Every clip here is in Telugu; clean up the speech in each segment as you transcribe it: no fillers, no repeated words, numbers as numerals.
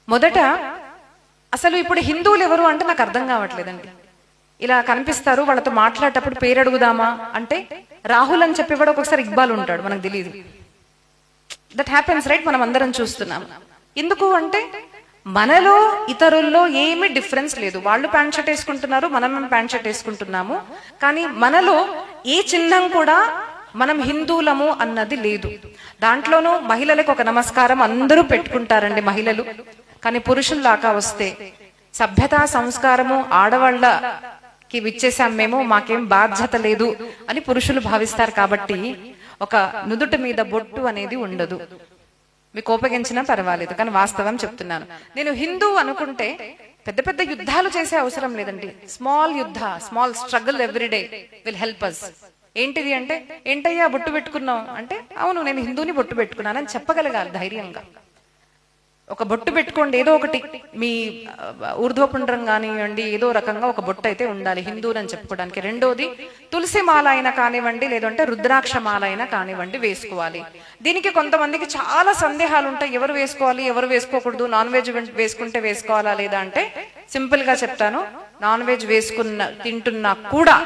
మొదట అసలు ఇప్పుడు హిందువులు ఎవరు అంటే నాకు అర్థం కావట్లేదండి. ఇలా కనిపిస్తారు, వాళ్ళతో మాట్లాడేటప్పుడు పేరు అడుగుదామా అంటే రాహుల్ అని చెప్పేవాడు ఒక్కొక్కసారి ఇక్బాల్ ఉంటాడు, మనకు తెలియదు. దట్ హ్యాపెన్స్ రైట్, మనం అందరం చూస్తున్నాం. ఎందుకు అంటే మనలో ఇతరుల్లో ఏమీ డిఫరెన్స్ లేదు. వాళ్ళు ప్యాంట్ షర్ట్ వేసుకుంటున్నారు, మనం ప్యాంట్ షర్ట్ వేసుకుంటున్నాము. కానీ మనలో ఏ చిహ్నం కూడా మనం హిందువులము అన్నది లేదు. దాంట్లోనూ మహిళలకు ఒక నమస్కారం అందరూ పెట్టుకుంటారండి మహిళలు. కానీ పురుషుల్లాగా వస్తే సభ్యత సంస్కారము ఆడవాళ్ళకి విచ్చేసాం మేము, మాకేం బాధ్యత లేదు అని పురుషులు భావిస్తారు. కాబట్టి ఒక నుదుటి మీద బొట్టు అనేది ఉండదు. మీకు కోపగించినా పర్వాలేదు, కానీ వాస్తవం చెప్తున్నాను. నేను హిందూ అనుకుంటే పెద్ద పెద్ద యుద్ధాలు చేసే అవసరం లేదండి. Small struggle everyday will help us. ఏంటిది అంటే, ఏంటయ్యా బొట్టు పెట్టుకున్నావు అంటే, అవును నేను హిందూని బొట్టు పెట్టుకున్నానని చెప్పగలగాలి ధైర్యంగా. ఒక బొట్టు పెట్టుకోండి, ఏదో ఒకటి మీ ఊర్ధ్వపుండ్రం కానివ్వండి, ఏదో రకంగా ఒక బొట్టు అయితే ఉండాలి హిందువులని చెప్పుకోవడానికి. రెండోది తులసి మాల అయినా కానివ్వండి, లేదంటే రుద్రాక్ష మాల అయినా కానివ్వండి వేసుకోవాలి. దీనికి కొంతమందికి చాలా సందేహాలు ఉంటాయి, ఎవరు వేసుకోవాలి ఎవరు వేసుకోకూడదు, నాన్ వెజ్ వేసుకుంటే వేసుకోవాలా లేదా అంటే సింపుల్ గా చెప్తాను. నాన్ వెజ్ తింటున్నా కూడా,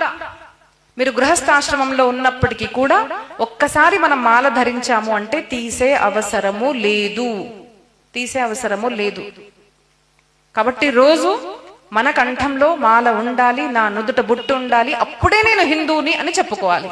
మీరు గృహస్థాశ్రమంలో ఉన్నప్పటికీ కూడా ఒక్కసారి మనం మాల ధరించాము అంటే తీసే అవసరము లేదు. కాబట్టి రోజు మన కంఠంలో మాల ఉండాలి, నా నుదుట బొట్టు ఉండాలి, అప్పుడే నేను హిందువుని అని చెప్పుకోవాలి.